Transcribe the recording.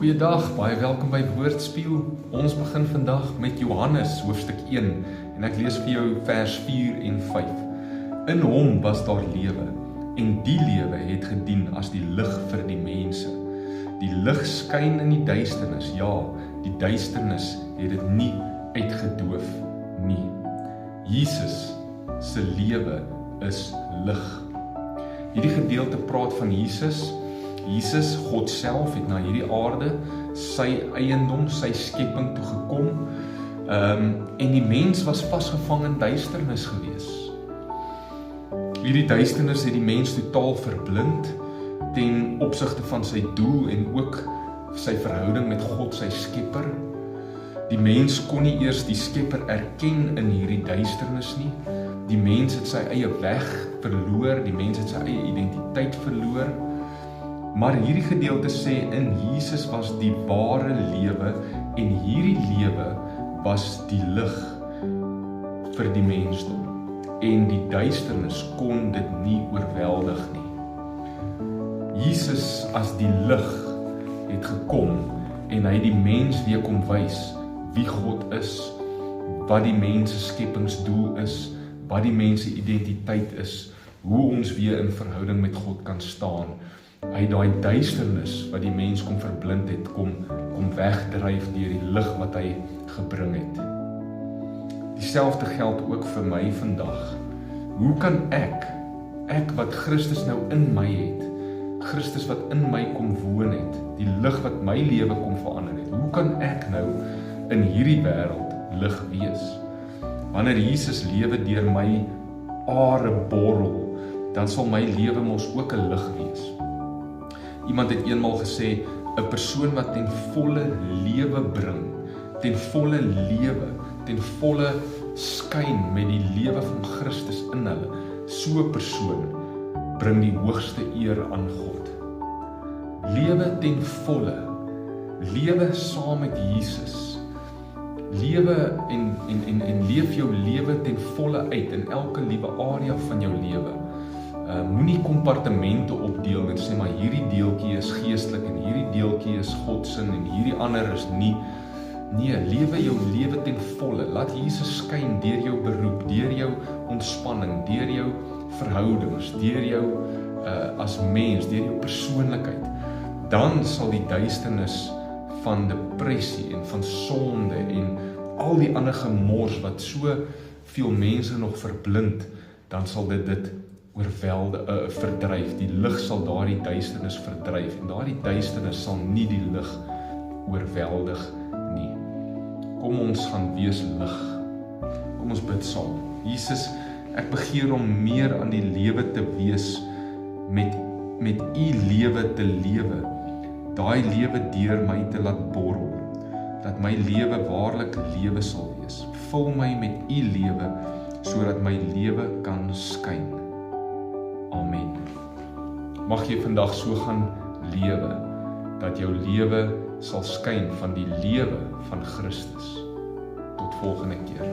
Goeiedag, baie welkom by Woordspieël. Ons begin vandag met Johannes hoofstuk 1 en ek lees vir jou vers 4 en 5. In hom was daar lewe en die lewe het gedien as die lig vir die mense. Die lig skyn in die duisternis, ja, die duisternis het dit nie uitgedoof nie. Jesus se lewe is lig. Hierdie gedeelte praat van Jesus, God self, het na hierdie aarde, sy eiendom, sy skepping toe gekom, en die mens was vasgevang in duisternis gewees. Hierdie duisternis het die mens totaal verblind, ten opsigte van sy doel en ook sy verhouding met God, sy skepper. Die mens kon nie eers die skepper erken in hierdie duisternis nie. Die mens het sy eie weg verloor, die mens het sy eie identiteit verloor. Maar hierdie gedeelte sê, in Jesus was die ware lewe en hierdie lewe was die lig vir die mensdom. En die duisternis kon dit nie oorweldig nie. Jesus as die lig het gekom en hy die mens weer kom wys wie God is, wat die mens se skepingsdoel is, wat die mens se identiteit is, hoe ons weer in verhouding met God kan staan. Hy daai duisternis wat die mens kom verblind het, kom wegdryf deur die lig wat hy gebring het. Dieselfde geld ook vir my vandag. Hoe kan ek wat Christus nou in my het, Christus wat in my kom woon het, die lig wat my lewe kom verander het, hoe kan ek nou in hierdie wêreld lig wees? Wanneer Jesus lewe deur my are borrel, dan sal my lewe mos ook 'n lig wees. Iemand het eenmaal gesê, 'n persoon wat ten volle lewe bring, ten volle lewe, ten volle skyn met die lewe van Christus in hulle, so 'n persoon bring die hoogste eer aan God. Lewe ten volle, lewe saam met Jesus, lewe en leef jou lewe ten volle uit in elke liewe area van jou lewe. Moenie kompartemente opdeel en sê maar hierdie deeltjie is geestelik en hierdie deeltjie is Godsin en hierdie ander is nie. Nee, lewe jou lewe ten volle. Laat Jesus skyn deur jou beroep, deur jou ontspanning, deur jou verhoudings, deur jou as mens, deur jou persoonlikheid. Dan sal die duisternis van depressie en van sonde en al die ander gemors wat so veel mense nog verblind, dan sal dit verdryf. Die lig sal daardie duisternis verdryf en daardie duisternis sal nie die lig oorweldig nie. Kom ons gaan wees lig. Kom ons bid saam. Jesus, ek begeer om meer aan die lewe te wees, met u lewe te lewe, daai lewe deur my te laat borrel, dat my lewe waarlik lewe sal wees. Vul my met u lewe, sodat my lewe kan skyn. Amen. Mag jy vandag so gaan lewe, dat jou lewe sal skyn van die lewe van Christus. Tot volgende keer.